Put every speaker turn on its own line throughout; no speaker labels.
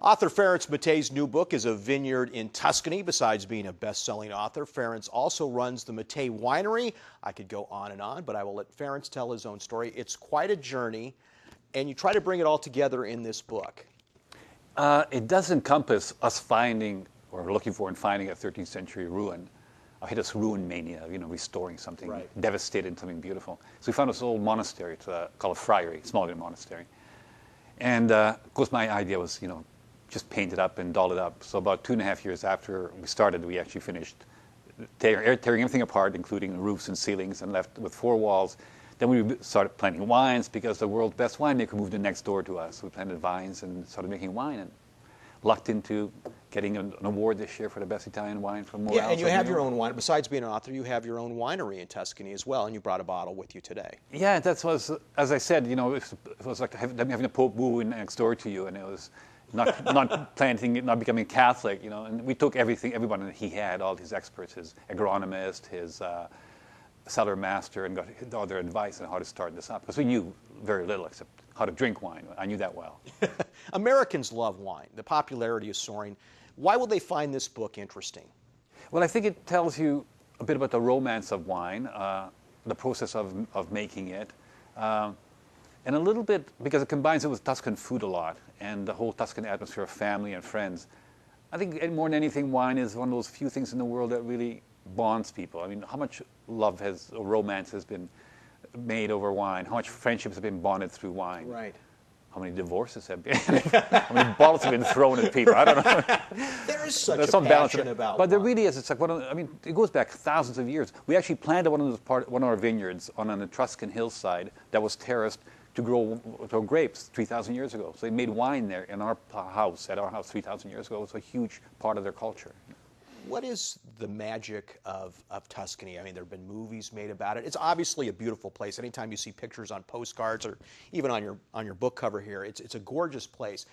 Author Ferenc Mate's new book is A Vineyard in Tuscany. Besides being a best-selling author, Ferenc also runs the Mate Winery. I could go on, but I will let Ferenc tell his own story. It's quite a journey, and you try to bring it all together in this book.
It does encompass us finding, or looking for and finding, a 13th century ruin. I hit us ruin mania, restoring something, devastated, something beautiful. So we found this old monastery, called a friary, smaller monastery. And of course my idea was, just paint it up and doll it up. So about 2.5 years after we started, we actually finished tearing everything apart, including the roofs and ceilings, and left with 4 walls. Then we started planting wines because the world's best winemaker moved in next door to us. We planted vines and started making wine, and lucked into getting an award this year for the best Italian wine from Morale.
Yeah, and you have your own wine. Besides being an author, you have your own winery in Tuscany as well, and you brought a bottle with you today.
Yeah, that was, as I said, it was like having a Pope moving next door to you, and it was not planting, not becoming Catholic, and we took everyone that he had, all his experts, his agronomist, his cellar master, and got all their advice on how to start this up, because we knew very little except how to drink wine. I knew that well.
Americans love wine. The popularity is soaring. Why will they find this book interesting?
Well, I think it tells you a bit about the romance of wine, the process of making it, and a little bit, because it combines it with Tuscan food a lot, and the whole Tuscan atmosphere of family and friends. I think more than anything, wine is one of those few things in the world that really bonds people. I mean, how much love or romance has been made over wine? How much friendships have been bonded through wine?
Right.
How many divorces have been? How many bottles have been thrown at people? I don't know.
There is such a passion about
But there
wine.
really is. It's like it goes back thousands of years. We actually planted one of our vineyards on an Etruscan hillside that was terraced to grow grapes 3,000 years ago. So they made wine there in our house, at our house 3,000 years ago. It was a huge part of their culture.
What is the magic of Tuscany? I mean, there have been movies made about it. It's obviously a beautiful place. Anytime you see pictures on postcards or even on your book cover here, it's a gorgeous place.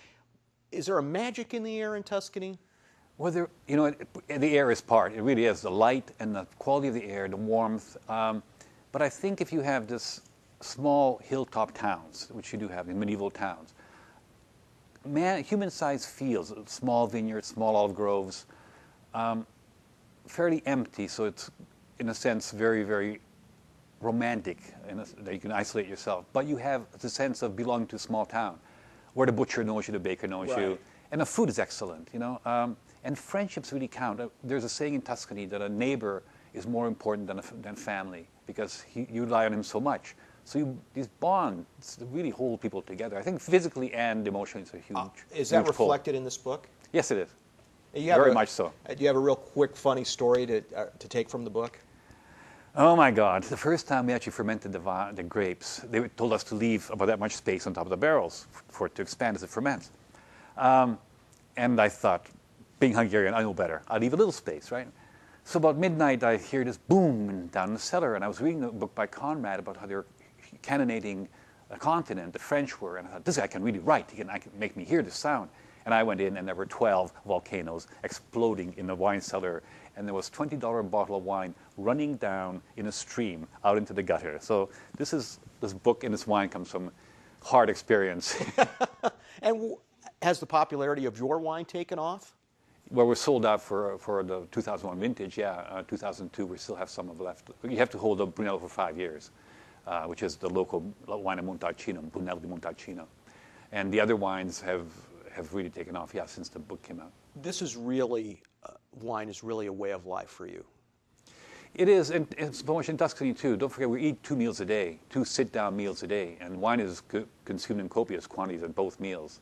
Is there a magic in the air in Tuscany?
Well, the air is part. It really is. The light and the quality of the air, the warmth. But I think if you have this small hilltop towns, which you do have in medieval towns, human-sized fields, small vineyards, small olive groves, fairly empty, so it's, in a sense, very, very romantic, that you can isolate yourself. But you have the sense of belonging to a small town, where the butcher knows you, the baker knows you, and the food is excellent, And friendships really count. There's a saying in Tuscany that a neighbor is more important than family, because you rely on him so much. So these bonds really hold people together. I think physically and emotionally it's a huge
Is that
huge pull.
reflected in this book?
Yes, it is.
Very
much so.
Do you have a real quick, funny story to take from the book?
Oh my God! The first time we actually fermented the grapes, they told us to leave about that much space on top of the barrels for it to expand as it ferments. And I thought, being Hungarian, I know better. I'll leave a little space, right? So about midnight, I hear this boom down in the cellar, and I was reading a book by Conrad about how they were cannonading a continent. The French were, and I thought, this guy can really write. He can make me hear this sound. And I went in, and there were 12 volcanoes exploding in the wine cellar, and there was $20 a bottle of wine running down in a stream out into the gutter. So this book and this wine comes from hard experience.
And has the popularity of your wine taken off?
Well, we're sold out for the 2001 vintage. 2002 we still have some of left. You have to hold the Brunello for 5 years, which is the local wine of Montalcino, Brunello di Montalcino, and the other wines have really taken off, since the book came out.
This is really, wine is really a way of life for you.
It is, and it's so much in Tuscany too. Don't forget, we eat 2 meals a day, 2 sit-down meals a day, and wine is consumed in copious quantities at both meals.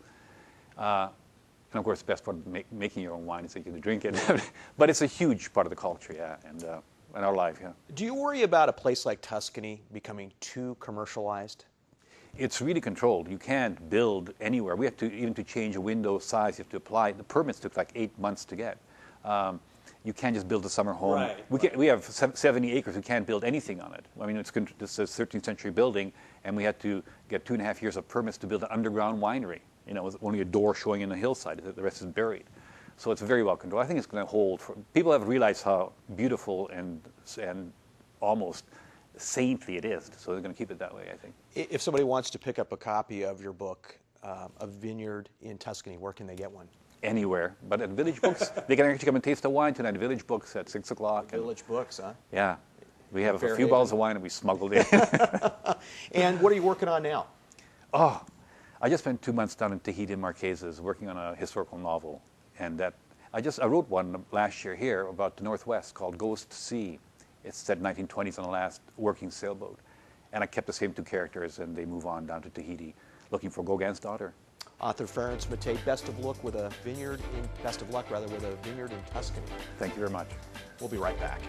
And of course, the best part of making your own wine is that you can drink it. But it's a huge part of the culture, and our life,
Do you worry about a place like Tuscany becoming too commercialized?
It's really controlled. You can't build anywhere. We have to, even to change a window size, you have to apply. The permits took like 8 months to get. You can't just build a summer home. We have 70 acres. We can't build anything on it. I mean, this is a 13th century building, and we had to get 2.5 years of permits to build an underground winery. With only a door showing in the hillside. The rest is buried. So it's very well controlled. I think it's going to hold. People have realized how beautiful and almost saintly it is. So they're going to keep it that way, I think.
If somebody wants to pick up a copy of your book, A Vineyard in Tuscany, where can they get one?
anywhere. But at Village Books, they can actually come and taste the wine tonight. Village Books at 6 o'clock.
Village Books, huh?
Yeah. We have a few
Fairhaven.
bottles of wine that we smuggled in.
And what are you working on now?
Oh, I just spent 2 months down in Tahiti and Marquesas working on a historical novel. And I wrote one last year here about the Northwest called Ghost Sea. It's set 1920s on the last working sailboat. And I kept the same 2 characters, and they move on down to Tahiti looking for Gauguin's daughter.
Author Ferenc Mate, best of luck with a vineyard in Tuscany.
Thank you very much.
We'll be right back.